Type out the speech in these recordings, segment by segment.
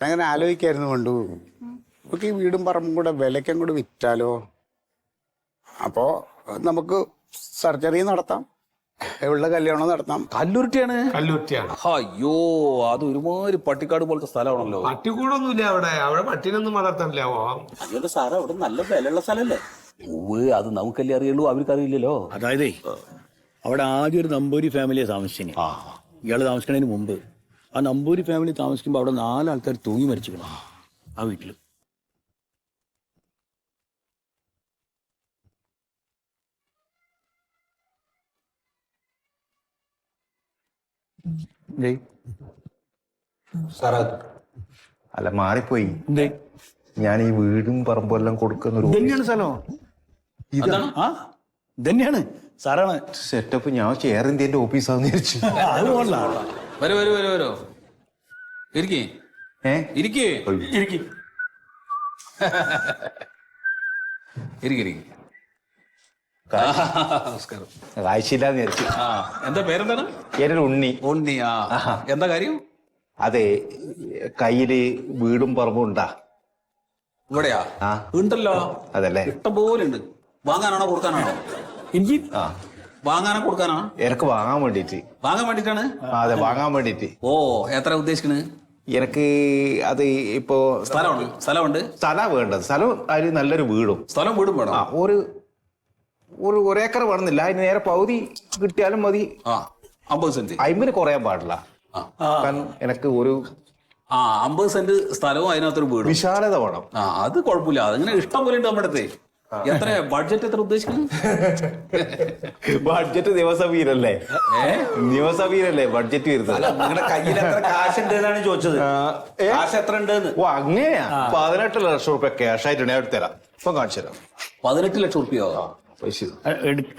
അങ്ങനെ ആലോചിക്കായിരുന്നു കൊണ്ടു നമുക്ക് ഈ വീടും പറമ്പും കൂടെ വിലയ്ക്കും കൂടെ വിറ്റാലോ. അപ്പോ നമുക്ക് സർജറി നടത്താം, എവിടെ കല്യാണം നടത്താം. കല്ലുരുട്ടിയാണ്. കല്ലുറ്റിയാണ്. അയ്യോ, അത് ഒരുമാതിരി പട്ടിക്കാട് പോലത്തെ സ്ഥലമാണല്ലോ. പട്ടിക്കൂടൊന്നുമില്ല അവിടെ പട്ടിനൊന്നും വളർത്താനില്ല. അയ്യോ സാറേ, അവിടെ നല്ല വിലയുള്ള സ്ഥലല്ലേ? അത് നമുക്കല്ലേ അറിയുള്ളൂ, അവർക്ക് അറിയില്ലല്ലോ. അതായത് അവിടെ ആദ്യം ഒരു നമ്പൂരി ഫാമിലിയെ താമസിച്ചിന്. ഇയാൾ താമസിക്കുന്നതിന് മുമ്പ് ആ നമ്പൂരി ഫാമിലി താമസിക്കുമ്പോൾ അവിടെ 4 ആൾക്കാർ തൂങ്ങി മരിച്ചിരിക്കണം ആ വീട്ടിൽ. അല്ല മാറിപ്പോയി. എന്തേ ഞാൻ ഈ വീടും പറമ്പും എല്ലാം കൊടുക്കുന്ന തന്നെയാണ് സ്ഥലം. ആ തന്നെയാണ് സാറാണ് സെറ്റപ്പ്. ഞാൻ എയർ ഇന്ത്യന്റെ ഓഫീസാന്ന് വിചാരിച്ചു. അത് പോകണ്ട. വരോ ഇരിക്കേ ഇരിക്കേ ഇരിക്കും. നമസ്കാരം. കാഴ്ചയില്ലാന്ന് വിചാരിച്ചു. എന്താ പേരെന്താണ്? പേരൊരു ഉണ്ണി. ഉണ്ണി. എന്താ കാര്യം? അതെ, കയ്യില് വീടും പറമ്പും ഉണ്ടാ? ഇവിടെയാ? ആ. ഉണ്ടല്ലോ. അതല്ലേ, ഇഷ്ടം പോലെ ഉണ്ട്. വാങ്ങാനാണോ കൊടുക്കാനാണോ? എനിക്ക് വാങ്ങാനോ കൊടുക്കാനാ? എനക്ക് വാങ്ങാൻ വേണ്ടിട്ട്. വാങ്ങാൻ വേണ്ടിട്ടാണ്? അതെ, വാങ്ങാൻ വേണ്ടിട്ട്. ഓ, എത്ര ഉദ്ദേശിക്കണ്? എനക്ക് അത് ഇപ്പോ സ്ഥലമുണ്ട്. സ്ഥലം വേണ്ടത്. സ്ഥലം അതിന് നല്ലൊരു വീടും സ്ഥലം വീടും വേണം. ഒരു ഏക്കർ വേണമെന്നില്ല, അതിന് നേരെ പകുതി കിട്ടിയാലും മതി. 50 സെന്റ്. അയിമ്പന് കുറയാൻ പാടില്ല. കാരണം എനക്ക് ഒരു 50 സെന്റ് സ്ഥലവും അതിനകത്തൊരു വീടും. വിശാലത വേണം. അത് കുഴപ്പമില്ല. അതിങ്ങനെ ഇഷ്ടം പോലെ ഉണ്ട് നമ്മുടെ അടുത്ത്. എത്ര ബഡ്ജറ്റ് എത്ര ഉദ്ദേശിക്കുന്നു? ബഡ്ജറ്റ് നിയമസഭയിലല്ലേ? നിയമസഭയിലല്ലേ ബഡ്ജറ്റ് വരുന്നത്? നിങ്ങളുടെ കയ്യിൽ എത്ര കാശ് ഉണ്ട് എന്നാണ് ചോദിച്ചത്. കാശ് എത്ര ഉണ്ട്? ഓ അങ്ങനെയാ. 18 ലക്ഷം റുപ്യ ക്യാഷ് ആയിട്ട് ഞാൻ എടുത്തു തരാം. ഇപ്പൊ കാണിച്ചു തരാം. 18 ലക്ഷം റുപ്യോ? പൈസ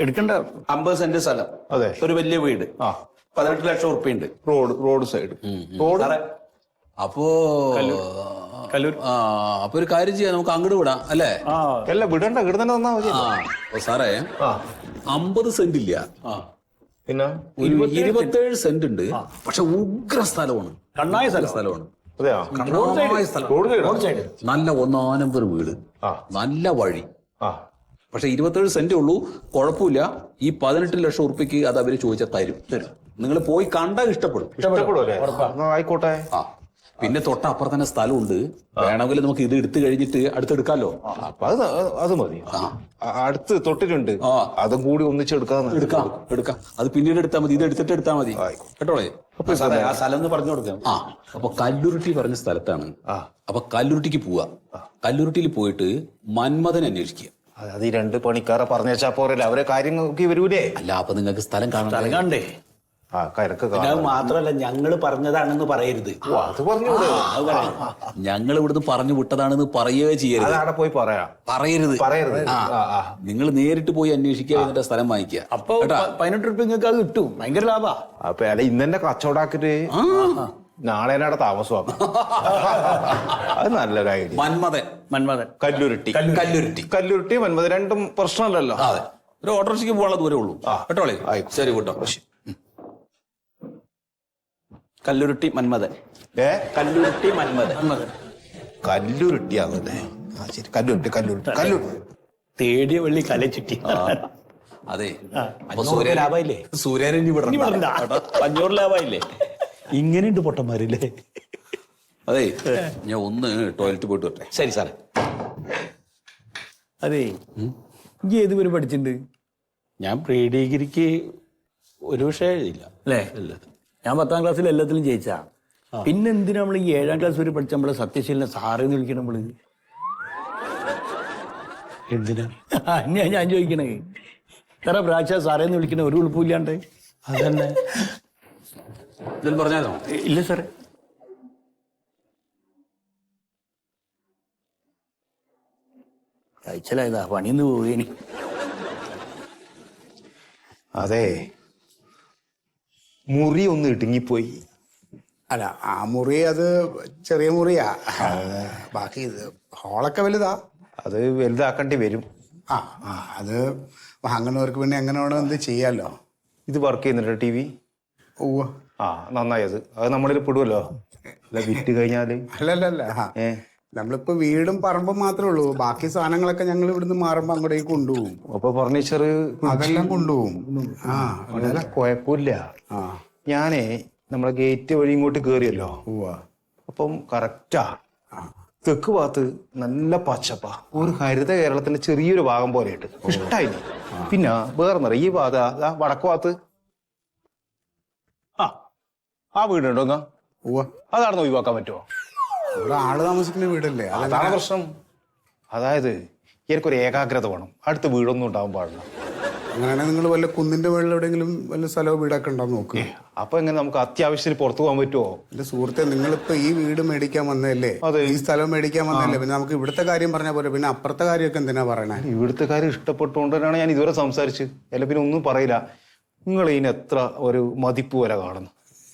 എടുക്കണ്ട. 50 സെന്റ് സ്ഥലം, അതെ, ഒരു വലിയ വീട്, 18 ലക്ഷം റുപ്യ ഉണ്ട്. Road side. റോഡ് അപ്പോ അപ്പൊ ഒരു കാര്യം ചെയ്യാം, നമുക്ക് അങ്ങോട്ട് വിടാം അല്ലേ? അല്ല, വിടണ്ട, ഇവിടെ തന്നെ തന്നാ മതി. സാറേ, 50 സെന്റ് ഇല്ല, പിന്നെ 27 സെന്റ് ഉണ്ട്. പക്ഷെ ഉഗ്ര സ്ഥലമാണ്, കണ്ണായ സ്ഥലമാണ്. അതെയോ? കണ്ണായ സ്ഥലം. Road side. നല്ല 1 നമ്പർ വീട്, നല്ല വഴി. ആ, പക്ഷെ 27 സെന്റ് ഉള്ളൂ. കുഴപ്പമില്ല. ഈ 18 ലക്ഷം ഉറുപ്പിക്ക് അത് അവര് ചോദിച്ചാൽ തരും. നിങ്ങൾ പോയി കണ്ടാൽ ഇഷ്ടപ്പെടും. ഇഷ്ടപ്പെടുമല്ലേ? ആയിക്കോട്ടെ. പിന്നെ തൊട്ടപ്പുറം തന്നെ സ്ഥലമുണ്ട്. വേണമെങ്കിൽ നമുക്ക് ഇത് എടുത്തു കഴിഞ്ഞിട്ട് അടുത്തെടുക്കാമല്ലോ. അപ്പൊ അത് മതി. അടുത്ത് തൊട്ടിട്ടുണ്ട്, അതും കൂടി ഒന്നിച്ചെടുക്കാം. എടുക്കാം. അത് പിന്നീട് എടുത്താൽ മതി. ഇത് എടുത്താൽ മതി കേട്ടോളേ. ആ സ്ഥലം ഒന്ന് പറഞ്ഞു കൊടുക്കാം. അപ്പൊ കല്ലുരുട്ടി പറഞ്ഞ സ്ഥലത്താണ്. അപ്പൊ കല്ലുരുട്ടിക്ക് പോവാ. കല്ലുരുട്ടിയിൽ പോയിട്ട് മന്മഥൻ അന്വേഷിക്കുക. അത് ഈ 2 പണിക്കാരെ പറഞ്ഞാ പോരല്ലേ, അവരെ കാര്യം നോക്കി വരൂലേ? അല്ല, അപ്പൊ നിങ്ങൾക്ക് സ്ഥലം കാണാൻ കണ്ടേ. അത് മാത്രല്ല, ഞങ്ങള് പറഞ്ഞതാണെന്ന് പറയരുത്. അത് പറഞ്ഞു. ഞങ്ങൾ ഇവിടുന്ന് പറഞ്ഞു വിട്ടതാണെന്ന് പറയുകയോ ചെയ്യരുത്. അവിടെ പോയി പറയരുത്. നിങ്ങൾ നേരിട്ട് പോയി അന്വേഷിക്കുക, എന്നിട്ട് സ്ഥലം വാങ്ങിക്കുക. അപ്പൊ 18 റുപ്യ നിങ്ങൾക്ക് അത് കിട്ടും. ഭയങ്കര ലാഭാ. അപ്പൊ അല്ല, ഇന്നെ കച്ചവടാക്കിട്ട് നാളെ അവിടെ താമസമാക്കാം. അത് നല്ലൊരു ഐഡിയ. മന്മഥൻ കല്ലുരുട്ടി മന്മഥൻ രണ്ടും പ്രശ്നമല്ലല്ലോ. അതെ, ഒരു ഓട്ടോറിക്ഷയ്ക്ക് പോകാനുള്ള ദൂരേ ഉള്ളൂ കേട്ടോളേ. ശരി കേട്ടോ. കല്ലുരുട്ടി മന്മഥൻ. കല്ലുരുട്ടിയാണല്ലേ? ശരി, കല്ലുരുട്ടി. തേടിയ വെള്ളി കലച്ചിട്ടി. അതെ, ലാഭായില്ലേ? സൂര്യനെ 500 ലാഭായില്ലേ? ഇങ്ങനെയുണ്ട് പൊട്ടന്മാരില്ലേ? അതെ, ഞാൻ ഒന്ന് ടോയ്ലറ്റ് പോയിട്ട് വരട്ടെ. ശരി സാറേ. അതെ, ഇനി ഏത് വരെ പഠിച്ചിട്ടുണ്ട്? ഞാൻ പ്രീ ഡിഗ്രിക്ക് ഒരു വിഷയം എഴുതിയില്ല അല്ലേ? ഞാൻ 10ാം ക്ലാസ്സിൽ എല്ലാത്തിലും ജയിച്ചാ. പിന്നെ എന്തിനാ നമ്മൾ ഈ 7ാം ക്ലാസ് വരെ പഠിച്ച നമ്മളെ സത്യശീലനെ സാറേന്ന് വിളിക്കണം നമ്മള്? എന്തിനാ ഞാൻ ചോദിക്കണേ. എത്ര പ്രാവശ്യം സാറേന്ന് വിളിക്കണ ഒരു എളുപ്പമില്ലാണ്ട്? അതന്നെ. ഇതിൽ പറഞ്ഞാലോ? ഇല്ല സാറേ. കഴിച്ചലായതാ, പണിന്ന് പോവേനി. അതെ, മുറി ഒന്ന് ഇടുങ്ങിപ്പോയി. അല്ല, ആ മുറി അത് ചെറിയ മുറിയാ. ബാക്കി ഇത് ഹോളൊക്കെ വലുതാ. അത് വലുതാക്കേണ്ടി വരും. അത് വാങ്ങുന്നവർക്ക് പിന്നെ എങ്ങനെ വേണം എന്ത് ചെയ്യാലോ. ഇത് വർക്ക് ചെയ്യുന്നുണ്ടോ TV? ഓ, ആ നന്നായത് അത് നമ്മളിൽ പെടുമല്ലോ. അല്ല വിറ്റ് കഴിഞ്ഞാല് അല്ലല്ല നമ്മളിപ്പോ വീടും പറമ്പും മാത്രമേ ഉള്ളൂ. ബാക്കി സാധനങ്ങളൊക്കെ ഞങ്ങൾ ഇവിടുന്ന് മാറുമ്പോ അങ്ങോട്ടേക്ക് കൊണ്ടുപോകും. അപ്പൊ ഫർണിച്ചർ അതെല്ലാം കൊണ്ടുപോകും. ആ അതല്ല കുഴപ്പമില്ല. ഞാനേ നമ്മളെ ഗേറ്റ് വഴി ഇങ്ങോട്ട് കേറിയല്ലോ. അപ്പം കറക്റ്റാ തെക്ക് ഭാഗത്ത് നല്ല പച്ചപ്പ, ഒരു ഹരിത കേരളത്തിന്റെ ചെറിയൊരു ഭാഗം പോലെയായിട്ട് ഇഷ്ടായില്ല. പിന്നെ വേറെ ഈ ഭാഗത്ത് വടക്ക് ഭാഗത്ത് ആ വീടുണ്ടോ എന്നാ അതാണെന്ന് ഒഴിവാക്കാൻ പറ്റുമോ? ഇവിടെ ആള് താമസിക്കുന്ന വീടല്ലേ, അതാണ് പ്രശ്നം. അതായത് എനിക്കൊരു ഏകാഗ്രത വേണം, അടുത്ത വീടൊന്നും ഉണ്ടാവാൻ പാടില്ല. അങ്ങനെയാണെങ്കിൽ നിങ്ങൾ വല്ല കുന്നിന്റെ മുകളിൽ എവിടെയെങ്കിലും വല്ല സ്ഥലവും വീടൊക്കെ ഉണ്ടാവും നോക്കുക. അപ്പൊ എങ്ങനെ നമുക്ക് അത്യാവശ്യത്തിന് പുറത്തു പോകാൻ പറ്റുമോ? എന്റെ സുഹൃത്തെ, നിങ്ങളിപ്പോ ഈ വീട് മേടിക്കാൻ വന്നതല്ലേ, ഈ സ്ഥലം മേടിക്കാൻ വന്നതല്ലേ, പിന്നെ നമുക്ക് ഇവിടുത്തെ കാര്യം പറഞ്ഞാൽ പോലെ പിന്നെ അപ്പുറത്തെ കാര്യമൊക്കെ എന്തിനാ പറയണേ? ഇവിടുത്തെ കാര്യം ഇഷ്ടപ്പെട്ടുകൊണ്ട് തന്നെയാണ് ഞാൻ ഇതുവരെ സംസാരിച്ച്. അല്ല പിന്നെ ഒന്നും പറയില്ല. നിങ്ങൾ ഇതിന് എത്ര ഒരു മതിപ്പ് വരെ കാണുന്നു?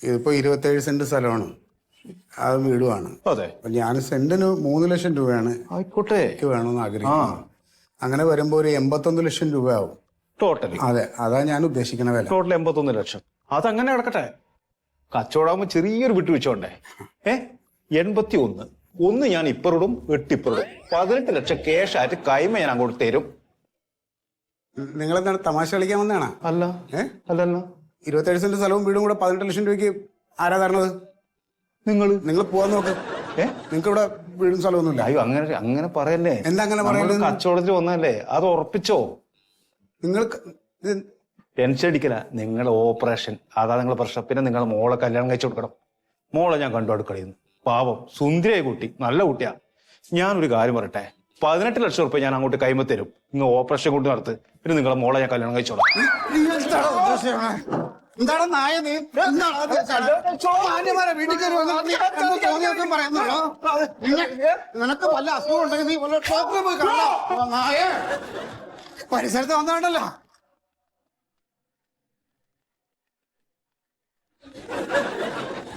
ഇതിപ്പോ 27 സെന്റ് സ്ഥലമാണ്, അത് വീടുമാണ്. അതെ, ഞാൻ സെന്റിന് 3 ലക്ഷം രൂപയാണ് ആയിക്കോട്ടെ വേണമെന്ന് ആഗ്രഹിക്കുന്നു. അങ്ങനെ വരുമ്പോ ഒരു 81 ലക്ഷം രൂപ ആവും ടോട്ടൽ. അതെ, അതാ ഞാൻ ഉദ്ദേശിക്കുന്ന വില. ടോട്ടൽ 81 ലക്ഷം. അതങ്ങനെ കിടക്കട്ടെ, കച്ചവടമാകുമ്പോ ചെറിയൊരു വിട്ടുവീഴ്ചോണ്ടേ. 81 ഞാൻ ഇപ്പറോടും 8 ഇപ്പറോടും 18 ലക്ഷം ക്യാഷ് ആയിട്ട് കൈമ ഞാൻ അങ്ങോട്ട് തരും. നിങ്ങളെന്താണ് തമാശ കളിക്കാൻ വന്നതാണോ? അല്ല അല്ലല്ല, 27 സെന്റ് സ്ഥലവും വീടും കൂടെ 18 ലക്ഷം രൂപയ്ക്ക് ആരാ തരണത്? നിങ്ങൾ പോവാൻ നോക്ക്. നിങ്ങൾക്ക് ഇവിടെ വീടും സ്ഥലമൊന്നുമില്ല. അയ്യോ അങ്ങനെ പറയല്ലേ. എന്താ അങ്ങനെ പറയുന്നത്? കച്ചവടത്തിൽ വന്നല്ലേ, അത് ഉറപ്പിച്ചോ. നിങ്ങൾക്ക് ടെൻഷൻ അടിക്കല. നിങ്ങളുടെ ഓപ്പറേഷൻ അതാ നിങ്ങളുടെ പ്രശ്നം. പിന്നെ നിങ്ങളുടെ മോളെ കല്യാണം കഴിച്ചു കൊടുക്കണം. മോളെ ഞാൻ കണ്ടു അടുക്കളയുന്നു, പാവം സുന്ദരിയായ കുട്ടി, നല്ല കുട്ടിയാ. ഞാനൊരു കാര്യം പറയട്ടെ, 18 ലക്ഷം റുപ്യ ഞാൻ അങ്ങോട്ട് കൈമ തരും. നിങ്ങൾ ഓപ്പറേഷൻ കൊണ്ട് നടത്ത്, പിന്നെ നിങ്ങളെ മോളെ ഞാൻ കല്യാണം കഴിച്ചോളാം. എന്താണ് നായ നീ? നിനക്ക് വല്ല അസുഖം ഉണ്ടെങ്കിൽ നീ വല്ല ഡോക്ടറെ പോയി കാണോ നായ? പരിസരത്ത് വന്നാണ്ടല്ലോ.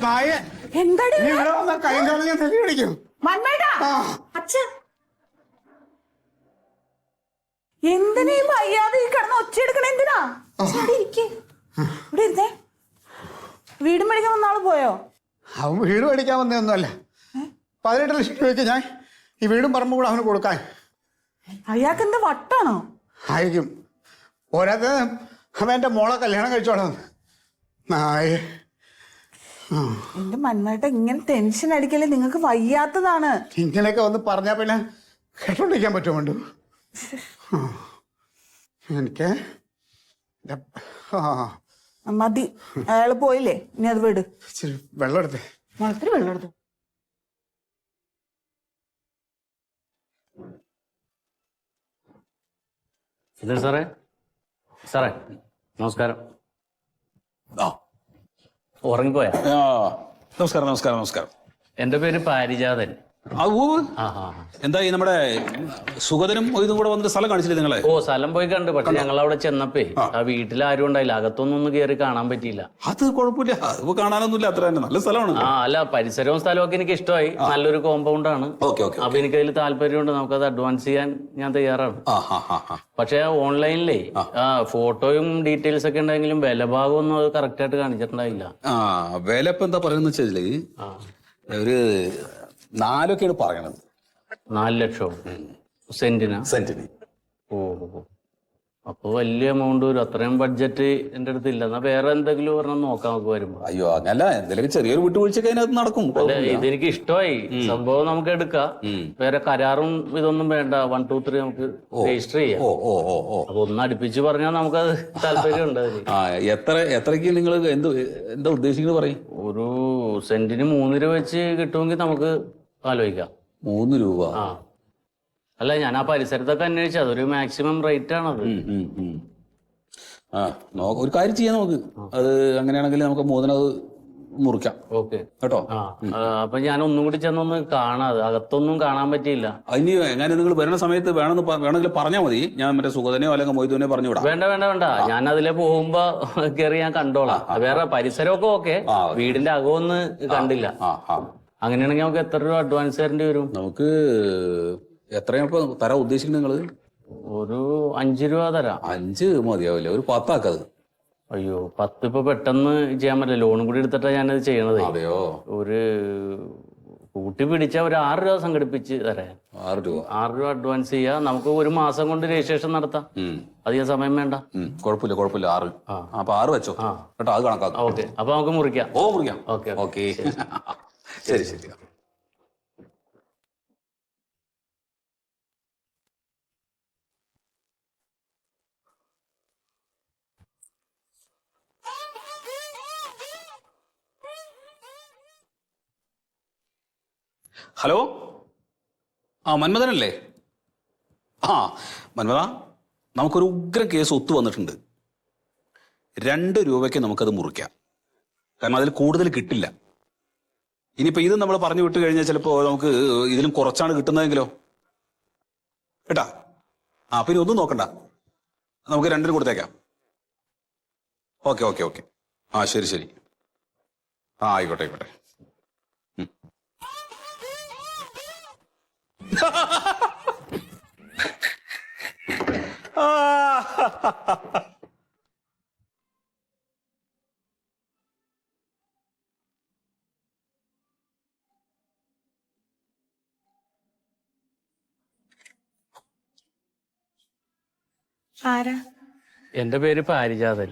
നായ എന്താടി നീ ഇവിടെ വന്ന കൈയും കാലം ഞാൻ തെല്ലി പിടിക്കും. എന്തിനാ ഈ വയ്യാതെ ഈ കിടന്ന് ഒച്ചയെടുക്കണ? എന്തിനാ ഇവിടെ ഇരുന്നേ? വീട് മേടിക്കാൻ വന്ന ആള് പോയോ? അവൻ വീട് മേടിക്കാൻ വന്നതൊന്നുമല്ല. 18 ലക്ഷം രൂപയ്ക്ക് ഞാൻ ഈ വീടും പറമ്പും കൂടെ അവന് കൊടുക്കാൻ. അയാൾക്ക് എന്താ വട്ടാണോ? ആയിരിക്കും. പോരാത്ത അവൻ എന്റെ മോളെ കല്യാണം കഴിച്ചോളാം. നായ എന്റെ മന്മേട്ട ഇങ്ങനെ ടെൻഷൻ അടിക്കല്ലേ, നിങ്ങൾക്ക് വയ്യാത്തതാണ്. ഇങ്ങനെയൊക്കെ വന്ന് പറഞ്ഞാ പിന്നെ കേട്ടോണ്ടിരിക്കാൻ പറ്റുമുണ്ട് എനിക്ക്. മതി, അയാള് പോയില്ലേ, ഇനി അത് വിട്. ഇച്ചിരി വെള്ളം എടുത്തേ. മുളത്തിരി വെള്ളം എടുത്തു. സാറേ സാറേ നമസ്കാരം. ഉറങ്ങിപ്പോയാ? നമസ്കാരം. എന്റെ പേര് പാരിജാതൻ. എന്തായി നമ്മുടെ സുഗതനും ഇതും കൂടെ വന്നിട്ട് സ്ഥലം കാണിച്ചില്ലേ നിങ്ങളെ? ഓ, സ്ഥലം പോയി കണ്ടു. പക്ഷെ ഞങ്ങൾ അവിടെ ചെന്നപ്പേ ആ വീട്ടിൽ ആരും ഉണ്ടായില്ല, അകത്തൊന്നും കയറി കാണാൻ പറ്റിയില്ല. അത് കുഴപ്പമില്ല, അത് കാണാനൊന്നുമില്ല, അത്ര തന്നെ നല്ല സ്ഥലമാണ്. അല്ല, പരിസരവും സ്ഥലവും ഒക്കെ എനിക്ക് ഇഷ്ടമായി. നല്ലൊരു കോമ്പൗണ്ട് ആണ്. അപ്പൊ എനിക്ക് അതിൽ താല്പര്യമുണ്ട്. നമുക്കത് അഡ്വാൻസ് ചെയ്യാൻ ഞാൻ തയ്യാറാണ്. പക്ഷെ ഓൺലൈനിലേ ഫോട്ടോയും ഡീറ്റെയിൽസ് ഒക്കെ ഉണ്ടെങ്കിലും വില ഭാഗം ഒന്നും അത് കറക്റ്റ് ആയിട്ട് കാണിച്ചിട്ടുണ്ടായില്ല. വില ഇപ്പൊ എന്താ പറയുന്ന വെച്ചാല് ഒരു 4 പറയണത്. 4 ലക്ഷം സെന്റിന്? ഓ, അപ്പൊ വലിയ എമൗണ്ട് വരും. അത്രയും ബഡ്ജറ്റ് എന്റെ അടുത്ത് ഇല്ല. എന്നാ വേറെ എന്തെങ്കിലും ഒരെണ്ണം നോക്കാം നമുക്ക് വരുമ്പോ. അയ്യോ, അങ്ങനല്ല, എന്തെങ്കിലും ചെറിയൊരു വിട്ടുവീഴ്ച അതിനകത്ത് നടക്കും. അല്ല, ഇതെനിക്ക് ഇഷ്ടമായി സംഭവം. നമുക്ക് എടുക്കാം. വേറെ കരാറും ഇതൊന്നും വേണ്ട. 1, 2, 3 നമുക്ക് രജിസ്റ്റർ ചെയ്യാം. അപ്പൊ ഒന്ന് അടുപ്പിച്ച് പറഞ്ഞാൽ നമുക്കത് താല്പര്യമുണ്ട്. എത്രയ്ക്ക് നിങ്ങൾ എന്താ ഉദ്ദേശിക്കുന്നത് പറയും? ഒരു സെന്റിന് 3 രൂപ വെച്ച് കിട്ടുമെങ്കിൽ നമുക്ക് ആലോചിക്കാം. 3 രൂപ? അല്ല, ഞാൻ ആ പരിസരത്തൊക്കെ അന്വേഷിച്ചു, അതൊരു മാക്സിമം റേറ്റ് ആണത്. ഒരു കാര്യം ചെയ്യാം നമുക്ക്. അത് അങ്ങനെയാണെങ്കിൽ നമുക്ക് 3 മുറിക്കാം. ഓക്കെ കേട്ടോ? അപ്പൊ ഞാൻ ഒന്നും കൂടി ചെന്നൊന്ന് കാണാതെ, അകത്തൊന്നും കാണാൻ പറ്റിയില്ല. ഇനി എങ്ങനെ നിങ്ങൾ വരുന്ന സമയത്ത് വേണമെങ്കിൽ പറഞ്ഞാൽ മതി. ഞാൻ മറ്റേ സുഗതനെയോ അല്ലെങ്കിൽ മൊയ്തുവിനെ പറഞ്ഞു വിടാം. വേണ്ട, ഞാൻ അതിലെ പോകുമ്പോ കയറി ഞാൻ കണ്ടോളാം. വേറെ പരിസരമൊക്കെ ഓക്കെ, വീടിന്റെ അകമൊന്ന് കണ്ടില്ല. അങ്ങനെയാണെങ്കിൽ നമുക്ക് എത്ര രൂപ അഡ്വാൻസ് തരേണ്ടി വരും? നമുക്ക് എത്രയാണ് തരാൻ ഉദ്ദേശിക്കുന്നത് നിങ്ങൾ? ഒരു 5 രൂപ തരാം. 5 മതിയാവില്ല, ഒരു 10 ആക്കത്. അയ്യോ 10 ഇപ്പൊ പെട്ടെന്ന് ചെയ്യാൻ പറ്റില്ല, ലോണും കൂടി എടുത്തിട്ടാണ് ഞാനത് ചെയ്യണത്. അതെയോ? ഒരു കൂട്ടി പിടിച്ച ഒരു 6 രൂപ സംഘടിപ്പിച്ച് തരാൻ. 6 രൂപ 6 രൂപ അഡ്വാൻസ് ചെയ്യാ, നമുക്ക് ഒരു മാസം കൊണ്ട് രജിസ്ട്രേഷൻ നടത്താം. അധികം സമയം വേണ്ട. കുഴപ്പമില്ല 6. അപ്പൊ 6 വെച്ചോ കേട്ടോ, അത് കണക്കാക്കാം. ഓക്കെ, അപ്പൊ നമുക്ക് മുറിക്കാം. മുറിക്കാം. ഓക്കെ ഓക്കെ ശരി ശരി. ഹലോ, മന്മഥനല്ലേ? മന്മഥ, നമുക്കൊരു ഉഗ്ര കേസ് ഒത്തു വന്നിട്ടുണ്ട്. 2 രൂപയ്ക്ക് നമുക്കത് മുറിക്കാം. കാരണം അതിൽ കൂടുതൽ കിട്ടില്ല. ഇനിയിപ്പോൾ ഇത് നമ്മൾ പറഞ്ഞു വിട്ട് കഴിഞ്ഞാൽ ചിലപ്പോൾ നമുക്ക് ഇതിലും കുറച്ചാണ് കിട്ടുന്നതെങ്കിലോ കേട്ടാ. പിന്നെ ഒന്നും നോക്കണ്ട, നമുക്ക് 2 കൊടുത്തേക്കാം. Okay okay okay. ശരി ശരി. ആയിക്കോട്ടെ ആയിക്കോട്ടെ. ആരാ? എൻ്റെ പേര് പാരിജാതൻ.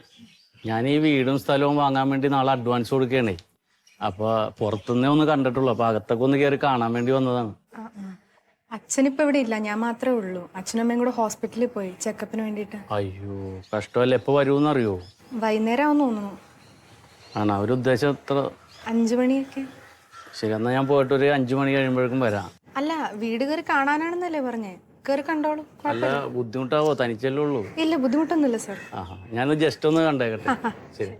ഞാൻ ഈ വീടും സ്ഥലവും വാങ്ങാൻ വേണ്ടി നാളെ അഡ്വാൻസ് കൊടുക്കണേ. അപ്പൊ പുറത്തുനിന്നേ ഒന്ന് കണ്ടിട്ടുള്ളൂ, അപ്പൊ അകത്തൊക്കെ ഒന്ന് കയറി കാണാൻ വേണ്ടി വന്നതാണ്. അച്ഛനിപ്പോ ഇവിടെ ഇല്ല, ഞാൻ മാത്രമേ ഉള്ളൂ. അച്ഛനും അമ്മയും കൂടെ ഹോസ്പിറ്റലിൽ പോയി ചെക്കപ്പിന് വേണ്ടിട്ട്. അയ്യോ കഷ്ടമല്ലേ. എപ്പോ വരുമെന്ന് അറിയോ? വൈകുന്നേരം ആവുമെന്ന് തോന്നുന്നു. ആണോ? അവരുദ്ദേശം എത്ര? 5 മണിയൊക്കെ. ശരി, എന്നാ ഞാൻ പോയിട്ട് ഒരു 5 മണി കഴിയുമ്പോഴേക്കും വരാം. അല്ല, വീട് കയറി കാണാനാണെന്നല്ലേ പറഞ്ഞേ? കയറി കണ്ടോളൂ. അല്ല ബുദ്ധിമുട്ടാവോ? തനിച്ചല്ലേ ഉള്ളൂ. ഇല്ല, ബുദ്ധിമുട്ടൊന്നുമില്ല സാർ. ഞാനൊന്ന് ജസ്റ്റ് ഒന്ന് കണ്ടേക്കട്ടെ. ശരി.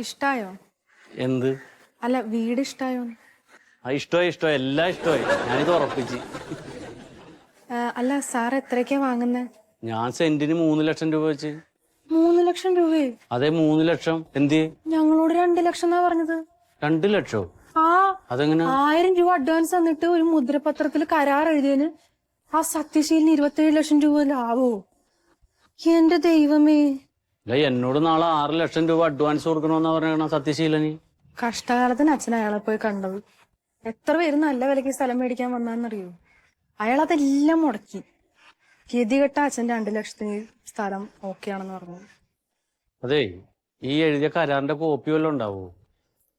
ഇഷ്ടായോ? എന്ത്? അല്ല, വീട് ഇഷ്ടായോ? ഇഷ്ടമായി എല്ലാം ഇഷ്ടമായി. ഞാനിത് ഉറപ്പിച്ച്. അല്ല സാർ എത്രയൊക്കെയാ വാങ്ങുന്നത്? ഞാൻ സെന്റിന് 3 ലക്ഷം രൂപ വെച്ച്. 3 ലക്ഷം രൂപയെ? അതെ, 3 ലക്ഷം. എന്ത്? ഞങ്ങളോട് 2 ലക്ഷം എന്നാ പറഞ്ഞത്. 2 ലക്ഷോ? അതെങ്ങനെ? 1000 രൂപ അഡ്വാൻസ് തന്നിട്ട് ഒരു മുദ്രപത്രത്തിൽ കരാർ എഴുതിയതിന് ആ സത്യശീലിന് 27 ലക്ഷം രൂപ ലാഭോ? എന്റെ ദൈവമേ. അല്ല, എന്നോട് നാളെ 6 ലക്ഷം രൂപ അഡ്വാൻസ് കൊടുക്കണമെന്നാ പറയണ സത്യശീലനി. കഷ്ടകാലത്തിന് അച്ഛൻ അയാളെ പോയി കണ്ടത്. എത്ര പേര് നല്ല വിലക്ക് സ്ഥലം മേടിക്കാൻ വന്നാന്നറിയോ? അയാൾ അതെല്ലാം മുടക്കി. ഗതികെട്ട അച്ഛൻ 2 ലക്ഷത്തിന് സ്ഥലം ഓക്കെ ആണെന്ന് പറഞ്ഞു. അതെ, ഈ എഴുതിയ കരാറിന്റെ കോപ്പി വല്ലതും ഉണ്ടാവോ?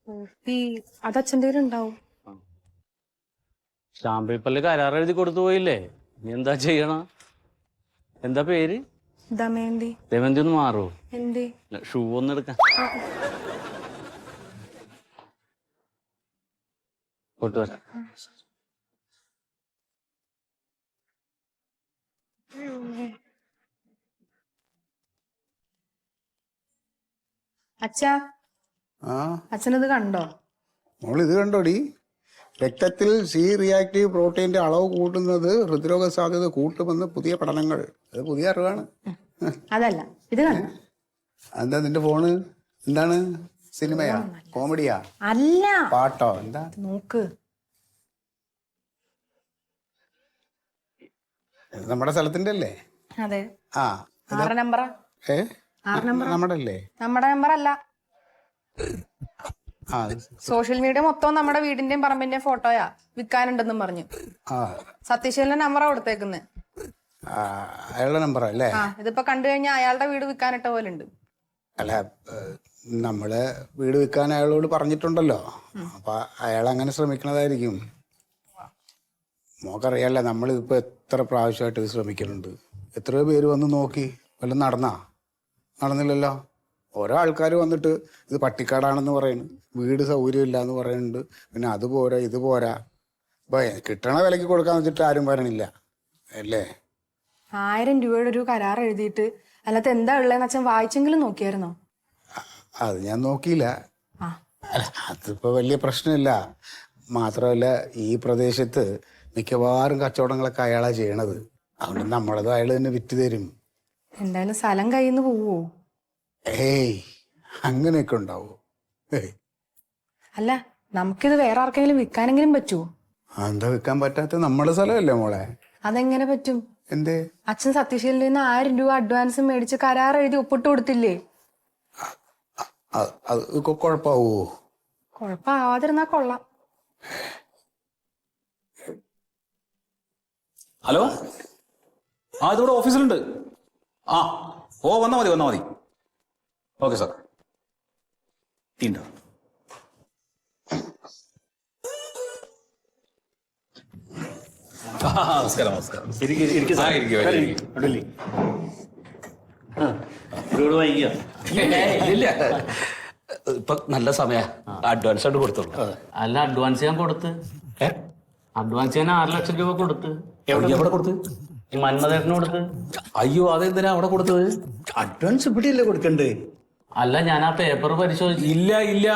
കോപ്പി അത് അച്ഛൻ്റെ കയ്യിൽ ഉണ്ടാവും. സ്റ്റാമ്പ് പേപ്പറിൽ കരാർ എഴുതി കൊടുത്തു പോയില്ലേ? നീ എന്താ ചെയ്യണ? എന്താ പേര്? ദമയന്തി. ദമയന്തി ഒന്ന് മാറോ? എന്തേ? ഷൂ ഒന്ന് എടുക്കാൻ. കൊണ്ടുവരാം. അച്ഛാ, അച്ഛനത് കണ്ടോ? മോൾ ഇത് കണ്ടോടി? രക്തത്തിൽ സി റിയാക്റ്റീവ് പ്രോട്ടീന്റെ അളവ് കൂട്ടുന്നത് ഹൃദ്രോഗ സാധ്യത കൂട്ടുമെന്ന് പുതിയ പഠനങ്ങൾ. അത് പുതിയ അറിവാണ്. അതല്ല, ഇത് കണ്ടോ? എന്താ നിന്റെ ഫോണ്? എന്താണ്? സിനിമയാ? കോമഡിയാ? അല്ല, പാട്ടോ? എന്താ? നോക്ക്. നമ്മുടെ സ്ഥലത്തിന്റെ അല്ലേ? അതെ. 6 നമ്പറാ. 6 നമ്പർ നമ്മുടെ അല്ലേ? നമ്മുടെ നമ്പർ അല്ല. സോഷ്യൽ മീഡിയ മൊത്തം നമ്മുടെ വീടിന്റെയും പറമ്പിന്റെയും ഫോട്ടോയാ വിൽക്കാനുണ്ടെന്നും പറഞ്ഞു. സത്യശീലന്റെ നമ്പറാ കൊടുത്തേക്കുന്നത്. അയാളുടെ നമ്പറാ അല്ലേ? ഇതിപ്പോ കണ്ടു കഴിഞ്ഞാൽ അയാളുടെ വീട് വിൽക്കാനിട്ട പോലെ ഉണ്ട്. അല്ല, നമ്മള് വീട് വിൽക്കാൻ അയാളോട് പറഞ്ഞിട്ടുണ്ടല്ലോ. അപ്പൊ അയാൾ അങ്ങനെ ശ്രമിക്കണതായിരിക്കും. മോക്കറിയാല്ല, നമ്മളിപ്പോ എത്ര പ്രാവശ്യമായിട്ട് ഇത് ശ്രമിക്കുന്നുണ്ട്. എത്രയോ പേര് വന്ന് നോക്കി. വല്ലതും നടന്നില്ലല്ലോ. ഓരോ ആൾക്കാർ വന്നിട്ട് ഇത് പട്ടിക്കാടാണെന്ന് പറയുന്നു, വീട് സൗകര്യമില്ല എന്ന് പറയുന്നുണ്ട്, പിന്നെ അതുപോരാ ഇത് പോരാ. അപ്പൊ കിട്ടണ വിലക്ക് കൊടുക്കാന്ന് വെച്ചിട്ട് ആരും പറയണില്ല അല്ലേ? 1000 രൂപയുടെ ഒരു കരാർ എഴുതിയിട്ട് അല്ലാത്ത എന്താ ഉള്ളതെന്ന് അച്ഛൻ വായിച്ചെങ്കിലും നോക്കിയായിരുന്നോ? അത് ഞാൻ നോക്കിയില്ല. ആ അല്ല, അതിപ്പോ വലിയ പ്രശ്നമില്ല. മാത്രമല്ല, ഈ പ്രദേശത്ത് മിക്കവാറും കച്ചവടങ്ങളൊക്കെ അയാളാ ചെയ്യണത്. അതുകൊണ്ട് നമ്മളത് അയാൾ തന്നെ വിറ്റ് തരും. എന്തായാലും സ്ഥലം കയ്യിൽ നിന്ന് പോവോ? ഏയ്, അങ്ങനെയൊക്കെ ഉണ്ടാവോ? ഏയ്, അല്ല, നമുക്കിത് വേറെ ആർക്കെങ്കിലും വിൽക്കാനെങ്കിലും പറ്റുമോ? എന്താ വെക്കാൻ പറ്റാത്ത നമ്മുടെ സ്ഥലമല്ലേ മോളെ? അതെങ്ങനെ പറ്റും? എന്തേ? അച്ഛൻ സത്യശീലിൽ നിന്ന് 1000 രൂപ അഡ്വാൻസ് മേടിച്ച് കരാർ എഴുതി ഒപ്പിട്ട് കൊടുത്തില്ലേ? അത് കുഴപ്പമാവോ? കുഴപ്പമാവാതിരുന്നാ കൊള്ളാം. ഹലോ, ആ ഇതിവിടെ ഓഫീസിലുണ്ട്. ആ ഓ വന്നാ മതി. Okay sir. ഉണ്ടോ? നമസ്കാരം. ഇല്ല, ഇപ്പൊ നല്ല സമയ അഡ്വാൻസ് ആയിട്ട് കൊടുത്തോളൂ. അല്ല, അഡ്വാൻസ് ഞാൻ കൊടുത്ത്. അഡ്വാൻസ് ഞാൻ 6 ലക്ഷം രൂപ കൊടുത്ത്. എവിടെ കൊടുത്ത്? മന്മഥേട്ടന് കൊടുത്ത്. അയ്യോ, അതെന്തിനാ അവിടെ കൊടുത്തത്? അഡ്വാൻസ് ഇവിടെയല്ലേ കൊടുക്കണ്ടേ? അല്ല, ഞാൻ ആ പേപ്പർ പരിശോധിച്ചു. ഇല്ല,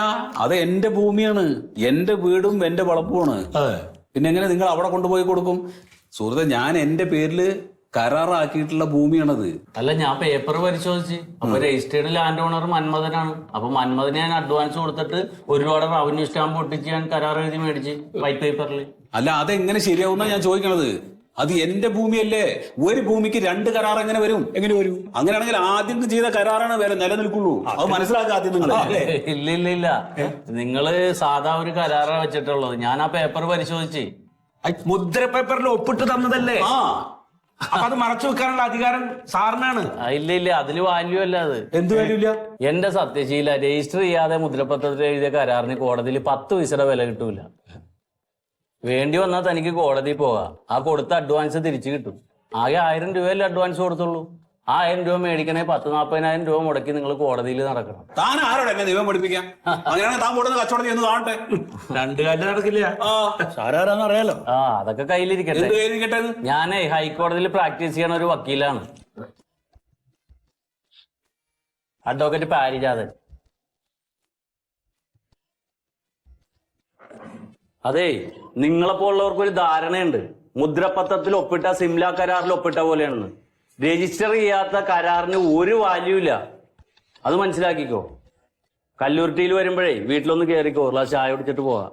അത് എന്റെ ഭൂമിയാണ്, എന്റെ വീടും എന്റെ വളപ്പുമാണ്. പിന്നെ എങ്ങനെ നിങ്ങൾ അവിടെ കൊണ്ടുപോയി കൊടുക്കും? സുഹൃത്തെ, ഞാൻ എന്റെ പേരില് കരാറാക്കിയിട്ടുള്ള ഭൂമിയാണത്. അല്ല, ഞാൻ പേപ്പർ പരിശോധിച്ച്. അപ്പൊ രജിസ്റ്റേർഡ് ലാൻഡ് ഓണർ മന്മഥനാണ്. അപ്പൊ മന്മഥന് ഞാൻ അഡ്വാൻസ് കൊടുത്തിട്ട് ഒരുപാട് റവന്യൂ സ്റ്റാമ്പ് ഒട്ടിച്ച് ഞാൻ കരാർ എഴുതി മേടിച്ച് വൈറ്റ് പേപ്പറിൽ. അല്ല, അതെങ്ങനെ ശരിയാവുന്ന ഞാൻ ചോദിക്കണത്? അത് എന്റെ ഭൂമിയല്ലേ. ഒരു ഭൂമിക്ക് 2 കരാർ എങ്ങനെ വരും? അങ്ങനെയാണെങ്കിൽ ആദ്യം ചെയ്ത കരാറാണ് വില നിലനിൽക്കുള്ളൂ. അത് മനസ്സിലാക്കുക ആദ്യം നിങ്ങൾ. ഇല്ല, നിങ്ങള് സാധാ ഒരു കരാറാ വെച്ചിട്ടുള്ളത്. ഞാൻ ആ പേപ്പർ പരിശോധിച്ച്. മുദ്ര പേപ്പറിൽ ഒപ്പിട്ട് തന്നതല്ലേ? അപ്പൊ അത് മറച്ചു വെക്കാനുള്ള അധികാരം സാറിനാണ്. ഇല്ല, അതില് വാല്യൂ അല്ല. അത് എന്ത് വാല്യൂ ഇല്ല? എന്റെ സത്യശീല രജിസ്റ്റർ ചെയ്യാതെ മുദ്രപത്രത്തിൽ എഴുതിയ കരാറിന് കോടതിയിൽ 10 പൈസയുടെ വില കിട്ടൂല. വേണ്ടി വന്നാൽ തനിക്ക് കോടതി പോകാം. ആ കൊടുത്ത അഡ്വാൻസ് തിരിച്ചു കിട്ടും. ആകെ 1000 രൂപയല്ലേ അഡ്വാൻസ് കൊടുത്തുള്ളൂ. ആ 1000 രൂപ മേടിക്കണേ 40-40,000 രൂപ മുടക്കി നിങ്ങൾ കോടതിയിൽ നടക്കണം. താൻ ആരോടെ എന്നെ ദൈവം പഠിപ്പിക്കാം? അങ്ങനെയാണെങ്കിൽ താൻ കൊടുത്ത് കച്ചവടം ചെയ്യുന്നത് കാണട്ടെ. 2 കാര്യം നടക്കില്ല. സാരാരാന്ന് അറിയാലോ. അതൊക്കെ കയ്യിലിരിക്കട്ടെ. ഞാനേ ഹൈക്കോടതിയിൽ പ്രാക്ടീസ് ചെയ്യണ ഒരു വക്കീലാണ്, അഡ്വക്കേറ്റ് പാരിജാതൻ. അതെ, നിങ്ങളെപ്പോലുള്ളവർക്ക് ഒരു ധാരണയുണ്ട് മുദ്രപത്രത്തിൽ ഒപ്പിട്ട സിംല കരാറിൽ ഒപ്പിട്ട പോലെയാണെന്ന്. രജിസ്റ്റർ ചെയ്യാത്ത കരാറിന് ഒരു വാല്യൂ ഇല്ല. അത് മനസ്സിലാക്കിക്കോ. കല്ലൂർട്ടിയിൽ വരുമ്പോഴേ വീട്ടിലൊന്ന് കയറിക്കോ, ചായ കുടിച്ചിട്ട് പോവാം.